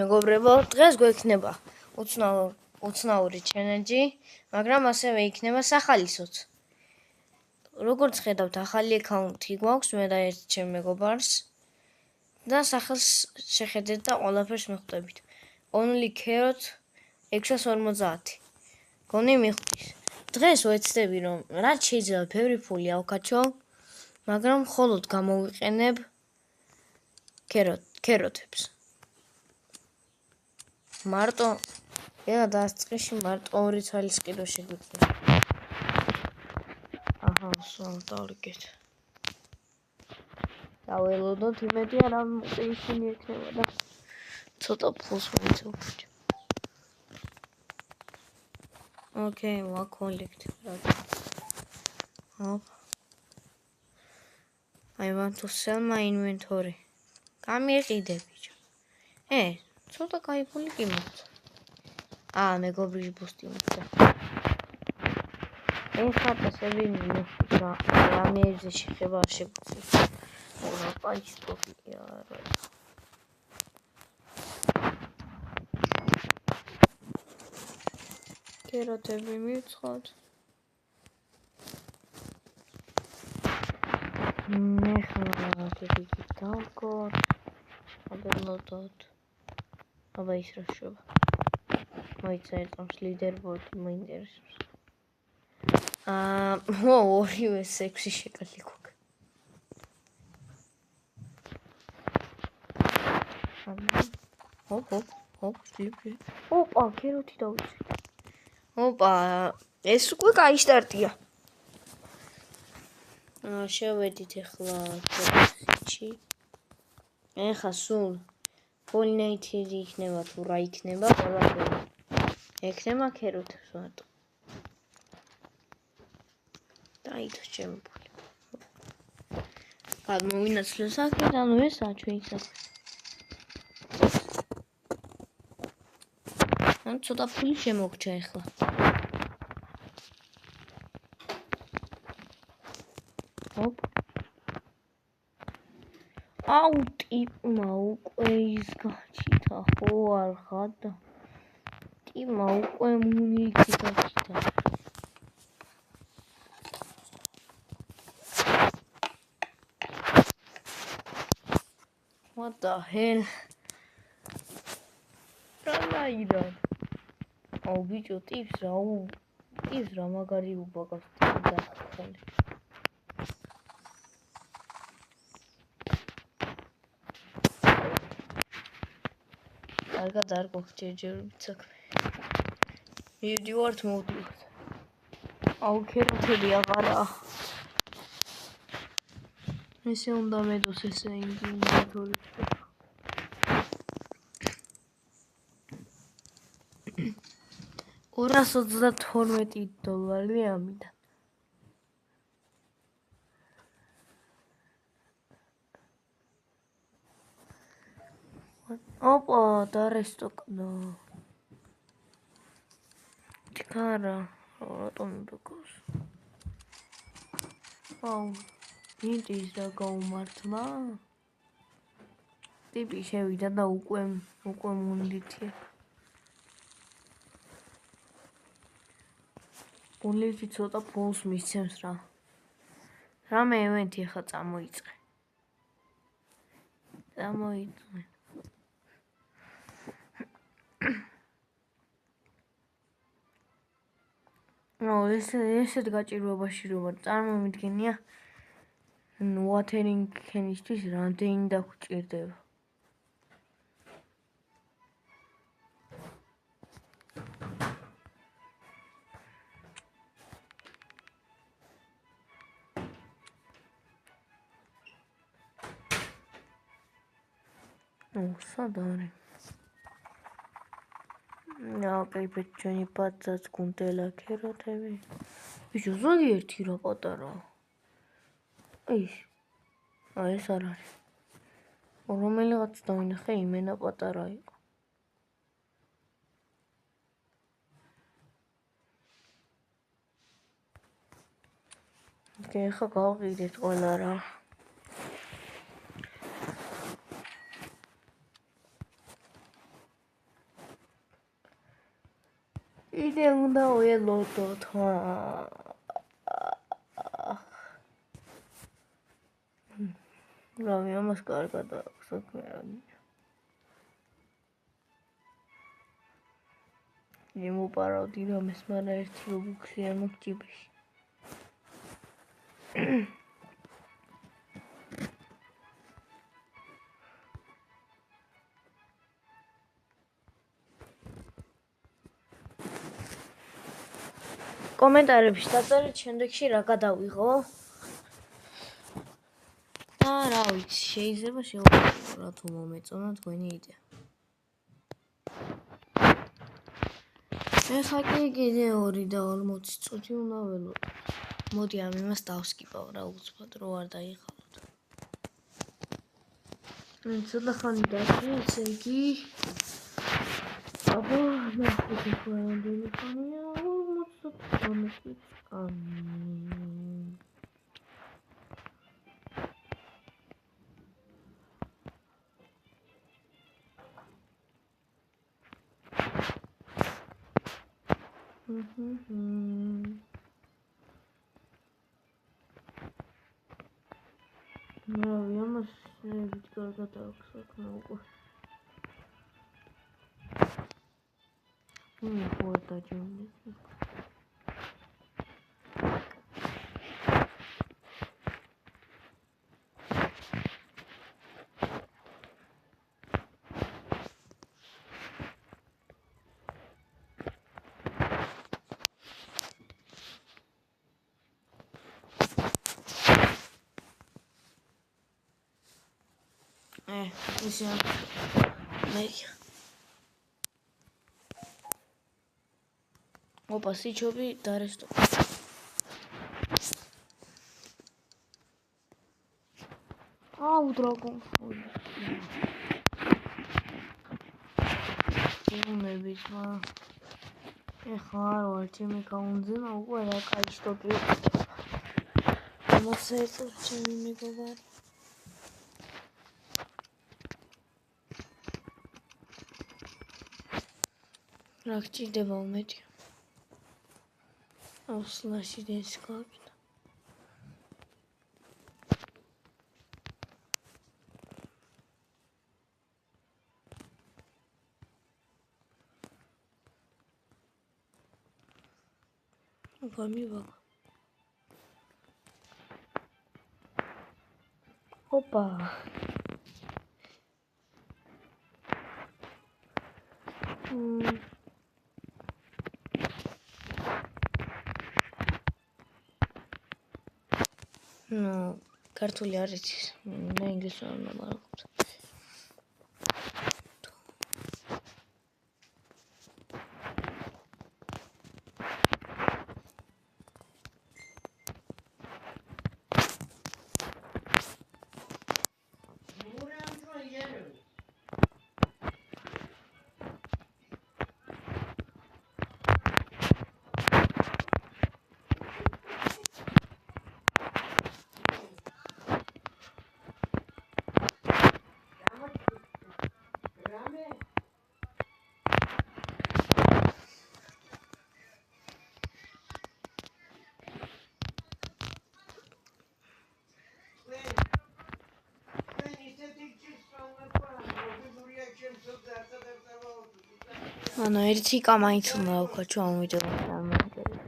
მეგობრებო, დღეს გვექნება უცნაური ჩელენჯი, მაგრამ ასევე იქნება სახალისოც. როგორც ხედავთ, ახალი აკაუნთი გვაქვს, მე და ერთ ჩემ მეგობარს და სახელს შეხედეთ და ყველაფერს მიხვდებით. Only carrot 650. გონი მიხვდის. დღეს ვეცდები რომ რაც შეიძლება ბევრი ფული ავკაჩო, მაგრამ მხოლოდ გამოვიყენებ carrot-ებს. მარტო ეხლა დასწრიში მარტო 2 ცალის კიდო შეგვიძლია. აჰა, დავრიგეთ. დაველოდოთ იმედი არა ისინი ექნება და ცოტა ფულს მოიცავთ. Okay, we'll collect. I want to sell my inventory. გამიყიდე ბიჭო. ცოტა კაი ფული კი მოხდა. მეგობრის ბუსტი მოხდა. ხატასები მიხვდა. რამეებზე შეხება არ შეგვიძლია. პაიჩტოფი არა. კეროტები მივცხოთ. ნახლა დიდი დავკოთ. აბელოდოთ. აბა ის რა შობა. მოიწერტავს ლიდერბორდი მოინტერესებს. ორივე 6 შეკალი გვაქვს. ჰოპ, სლიპი. ოპა, კეროტი დავიცე. ოპა, ეს უკვე კაი სტარტია. შევედით ახლა კეროტში. ეხა სულ პოლინეითირი იქნება თუ რა იქნება, ყველაფერი. ექნება კეროტებს მარტო. დაიდო ჩემი ფული. გადმოვინაცვლე საქმიდან, ესაა ჩვენი საქმე. ცოტა ფული შემოგჭა ახლა. ჰოპ. ტიპმა უკვე ის გაჩიტა, ხო არ ხადა. ტიპმა უკვე მუნიცი გაჩიტა. What the hell? რაიდა. ბიჭო, ტიპს რა მაგარი უბაგავს დახველი. კარგად არ გვაქვს ჯერჯერობით საქმე. მივდივართ მოვდივართ. კეროტები აღარაა. ესე უნდა მედოს ესე ინვენტორი. $232 ამიდა. ოპა, დარესტოკდა. ტიკარა, რატომ მოგავს? ინტის რა გაუმართლა? ტიპი შევიდა და უკვე მუნდიცია. ულიცი ცოტა ფულს მისცემს რა. რამე ევენთი ახლა წამოიწყე. ესეთ გაჭირვებაში რომ წარმომიდგენია watering can-ისთვის რამდენი დაგჭირდება. სადარი. კაიფეჩენი პაცაც გუნდელა კეროტები. ბიჭო, ზოგიერთი რა პატარა. ეს არ არის. რომელიღაც დავინახე იმენა პატარა იყო. ეხლა გავყიდეთ ყველა რა. კიდე უნდა ველოდოთ. რავი, ამას კარგად აქვს საქმე. იმოპარავდი რამეს, მაგრამ ერთი რობუქსი არ მაქვს ჯიბში. კომენტარებში დაწერეთ შემდეგში რა გადავიღო. და რა ვიცი, შეიძლება შევაწყო რა თუ მომეწონა თქვენი იდეა. ეხლა კიდე 2:40 წუთი უნდა ველოდოთ. მოდი ამ იმას დავსკიპავ რა უცბად რო არ დაიხალოთ. ცოტა ხანი დაგვრჩი, ესე იგი აბა, ნახეთ ხო რამდენი ხანია? 45 რავი, ამას შევით კარგად აქვს საქმე უკვე. ხო დაჯერდეს. ისე მე ოპა სიჩობი დარესტო. აუ დრაგონფული. იმების მაგრამ ეხლა არ ვარ ჩემი გაუნძენა უკვე რა კაი სტოპი. მოსეწევ ჩემი მეგობარი. რა გჭირდება უმეტი? აუსლაში დისკავით. გამივაგ. ოპა. ნუ ქართული არ იცის. მე ინგლისური არ მაქვს. ანუ ერთი კამაიც უნდა ვქაჩო ამ ვიდეოში არ მომიგები.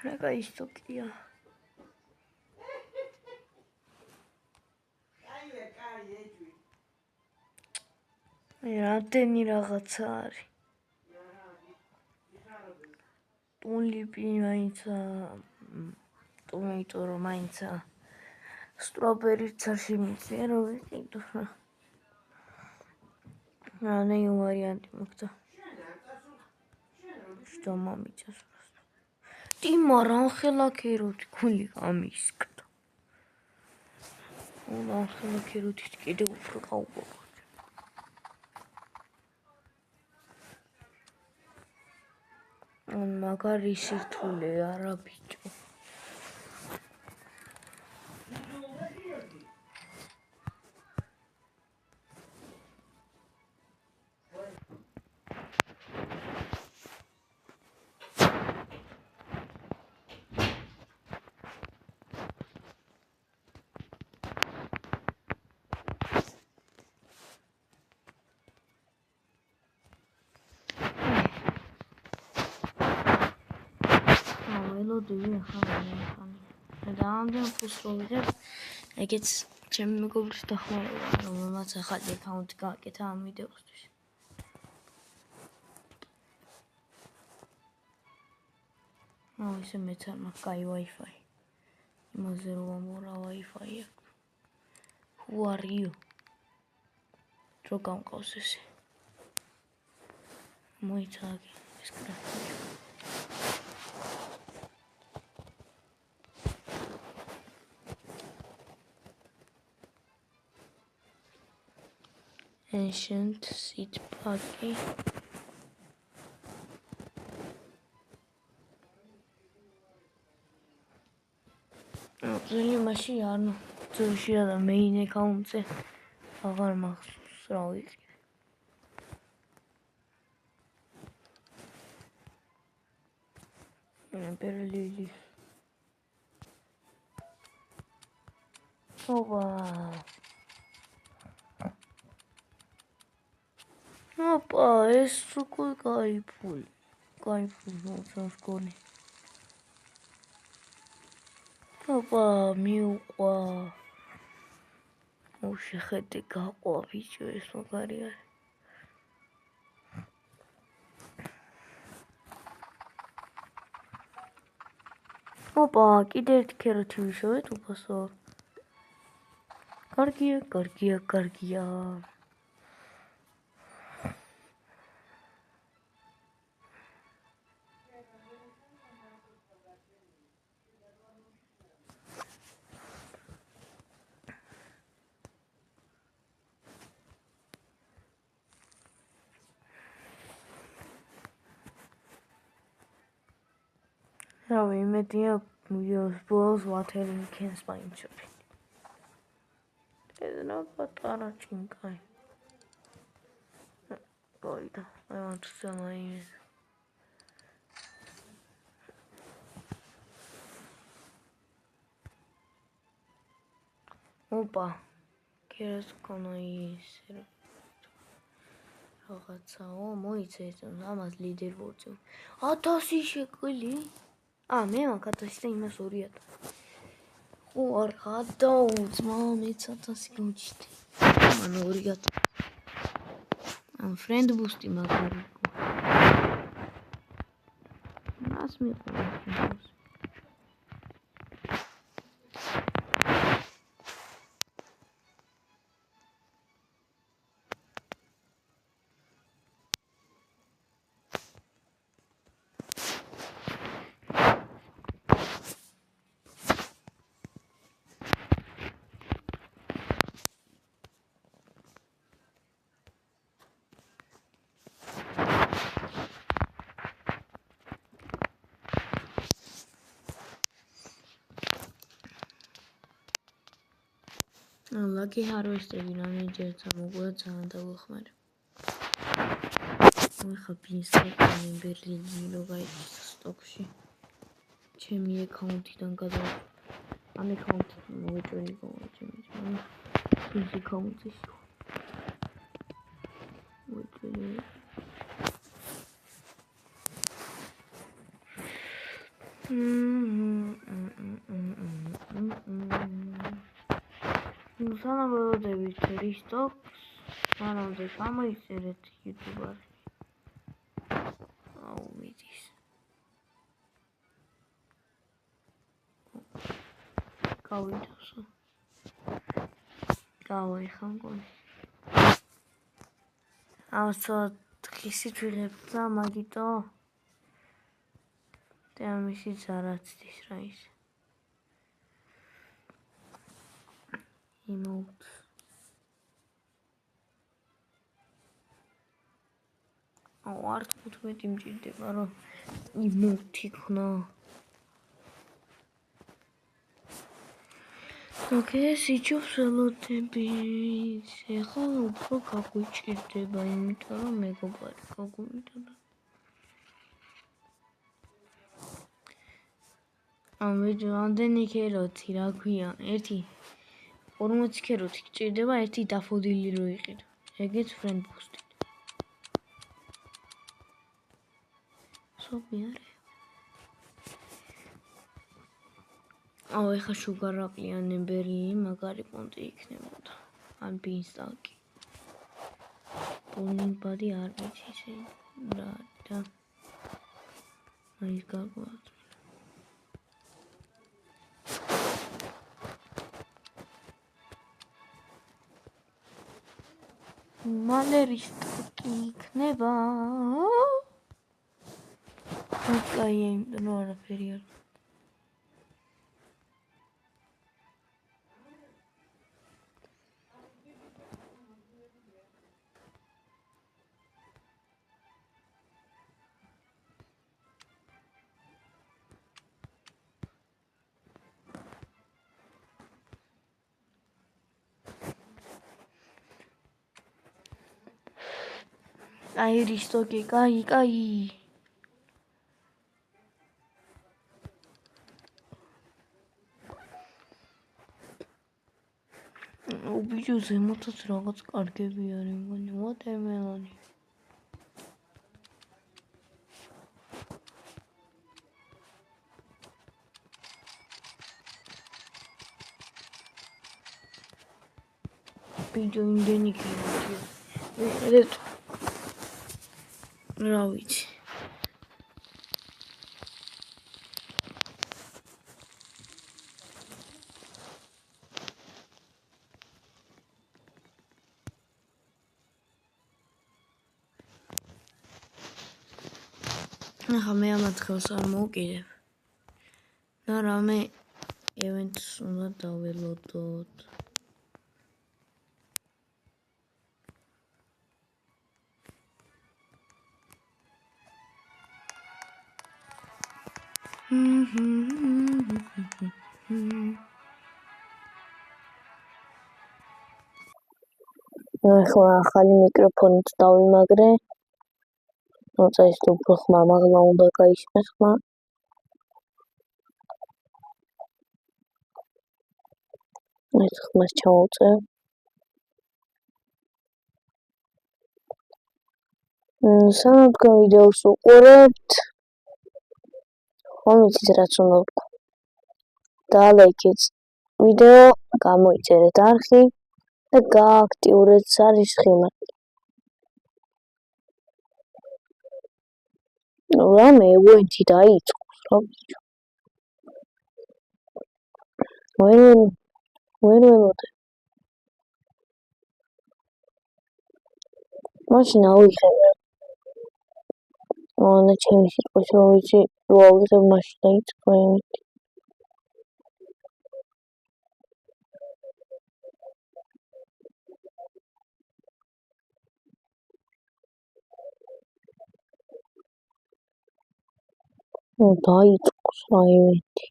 რა კაი სტოკია. რამდენი რაღაცა არის. ტულიპი მაინცა, ტომატო მაინცა, სტრობერიც არ შემიძლია რა ვიყიდო. ნეი ვარიანტი მაგდა. Что мамица просто. Ты маранхела керут кули амискто. Он анхела керут კიდე უფრო გაუგო. მაგარი სირთულე არა ბიჭო. ველოდები ახლა და ამდენ ფულს რო ვიღებ, ეგეც ჩემი მეგობრის დახმარება, რომელმაც ახალი აკაუნტი გააკეთა ამ ვიდეოსთვის. ისე მეც არ მაქვს კაი Wi-Fi. იმაზე რომ ამორა Wi-Fi აქვს. Who are you? რო გამყავს ესე. მოიცაგი ეს კრაფტი. Ancient seed pack. მაშინ ანუ ძოში და main account-ზე აღარ მახსოვს რა ვიყიდე. Berlili. Opa. Opa, ეს უკვე кайფული. Кайфული მოსკონი. Opa, მიუყვა. შეხედე გაყვა ბიჭო ეს მაგარი არის. Opa, კიდე ერთი ქეროთი ვიშოვეთ უფასო. კარგია. Now we met the balls water in Ken's spine shop. There's no patana chinkai. God, I want to sell my ears. Opa, here's gonna use it. Oh, moițe, am lider voce. Atasi shekeli. მე მაგათასი და იმას 2000. ხო არ გადაუც მამიც 1000 გამჭდი. მან 2000. ამ friend boost-ი მაგარი. მას მიყვა. Lucky harvesting manager სამოგვიო ძალიან დავახმარე. ვიხაფინს ეკონი ბერლინი რო გაიქცა სტოკში. ჩემი აკაუნტიდან გადა ამ აკაუნტი მოვეჭვენი ჩემი. ის აკაუნტი. ვეჭვენი. Sanabodebit restocks. Sanabode გამოიწერეთ YouTuber. მიდის. გავიდოსო. გავიხან გონი. ასო დღისით ვიღებთ და მაგიტო. და ამისიც არაცდის რა ის. არც 15 მჭირდება რომ იმოთიქნა. ეს იჩობს ველოდები. ეხლა უფრო გაგვიჭირდება, იმიტომ რომ მეგობარი გაგვივიდა და ამდენი ქეროთი რა ქვია, ერთი 40 ქეროთი გჭირდება, ერთი დაფოდილი რო იყიდო. ეგეც friend boost-ით. სოფი არა. ეხა sugar აპლიანებელი მაგარი პონტი იქნებოდა. ან beanstalk-ი. Burning body არ ვიცი ისე რა და ის გაგვაქვს. მალერის სტოკი იქნება. ოკეი, ნუ არაფერი არ. აირის სტოკი, კაი. უბიჯო ზემოთაც რაღაც კარგები არის, მგონი watermelon. ბიჯო იმდენი ქეროთია. ვიყიდეთ. რა ვიცი. ახლა მე ამათ ხელს არ მოვკიდებ. და რამე events უნდა დაველოდოთ. ახლა ახალი მიკროფონით დავიმაგრე. მოწა ის უფრო ხმამაღლა უნდა გაისმეს ხმა. ეს ხმას ჩავუწევ. სანამ თქვენ ვიდეოს უყურებთ, ხომ იცით რაც უნდა ვთქვა. დაალაიქეთ ვიდეო, გამოიწერეთ არხი და გააქტიურეთ სარის ხმები. რამე ევენთი დაიწყოს, რა ვიცი. ვერ ველოდე. მაშინ ავიხერე. და ჩემი სიტყვის რო ვიცი, რო ავიღებ მაშინ დაიწყო ევენთი. დაიწყოს რა ევენთი.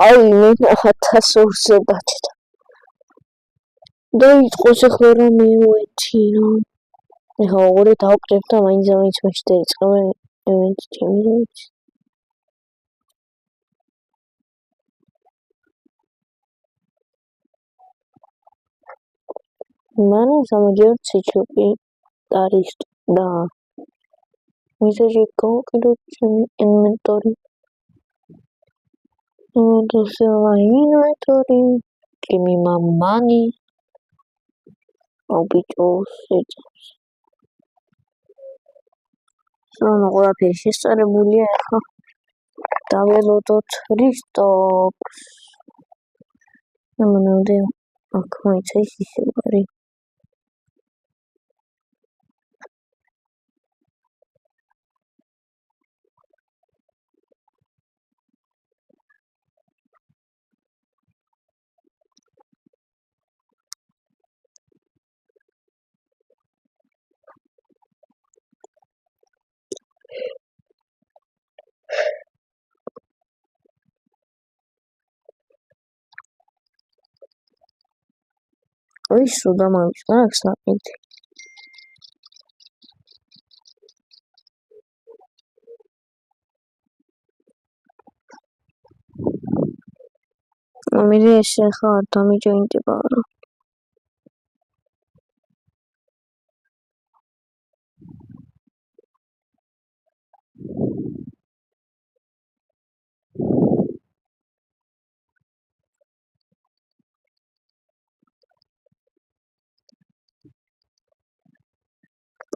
აი მე 1200-ზე დაჭდა. დაიწყოს ახლა რომ მივეჩინო. ეხლა ორი დავკრებ და მაინც მეში დაიწყება ევენტი ჩემს. მანო სამაგიოთ სიჩუპი არის და მისაჟი გავყიდო ჩემი ინვენტორი. ინვენტორი ჩემი მამანი ობიჭოს ეწევს. სანამ ყველაფერი შესწავლებულია ახლა დაველოდოთ რისტოკს. ამანამდე აქ მოიცა ის ისევარი. ის სუდა მომიშლა აქვს ნაყიდი. ამირე ესე ახლა არ დამიჯოინდება რა.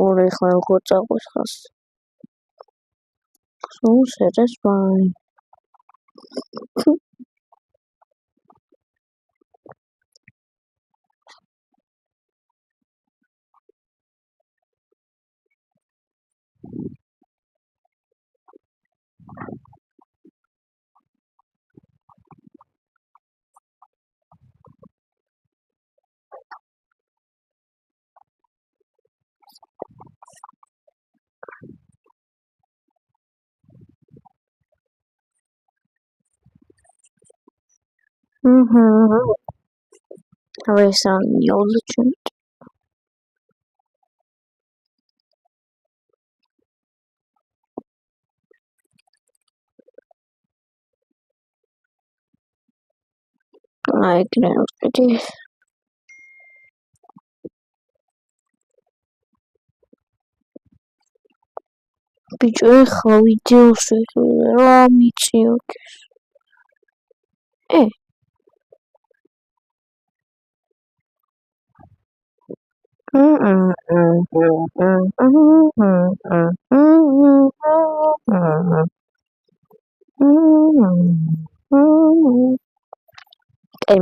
ორი ხლა როგორ წაყვის ხას. სულსერეს ვაი. Avesam yolu çünkü. Ay creo que bicho ეხა ვიდეოს რა მიწიო. Ai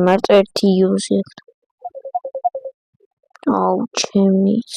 მარტო ერთი იუზი აქვს. აუ ჩემიც.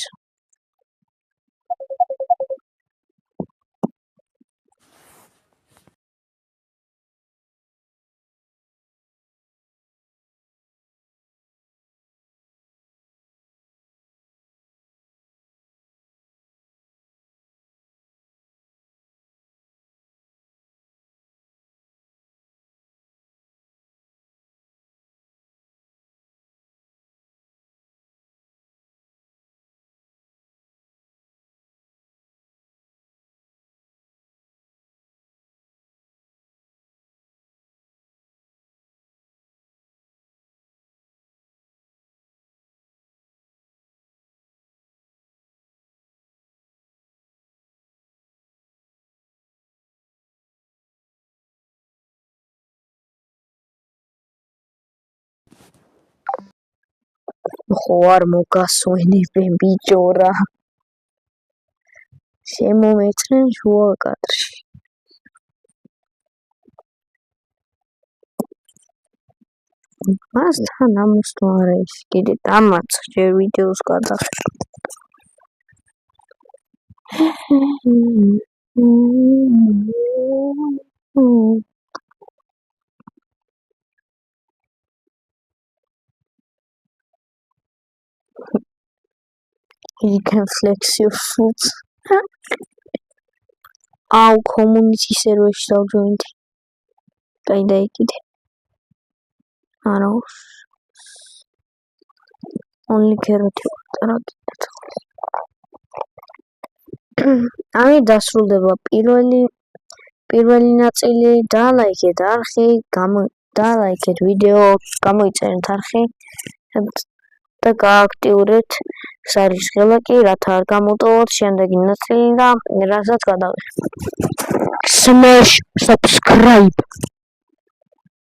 ხო არ მოგასვენებენ ბიჭო რა. შემომეწრენ შუა კადრში. მასთან ამოსვლა არ არის კიდე დამარცხ ჯერ ვიდეოს გადახდა You can flex your foot. Our community server shall join. Kinda ikide. Aros. Only carrot. Ami dasრულდება პირველი ნაწილი დალაიქეთ არხი, დალაიქეთ ვიდეო, გამოიწერეთ არხი და გააქტიურეთ სარის ღელაკი, რათა არ გამოტოვოთ შემდეგი ნაწილი და რასაც გადავიღეთ. Smash subscribe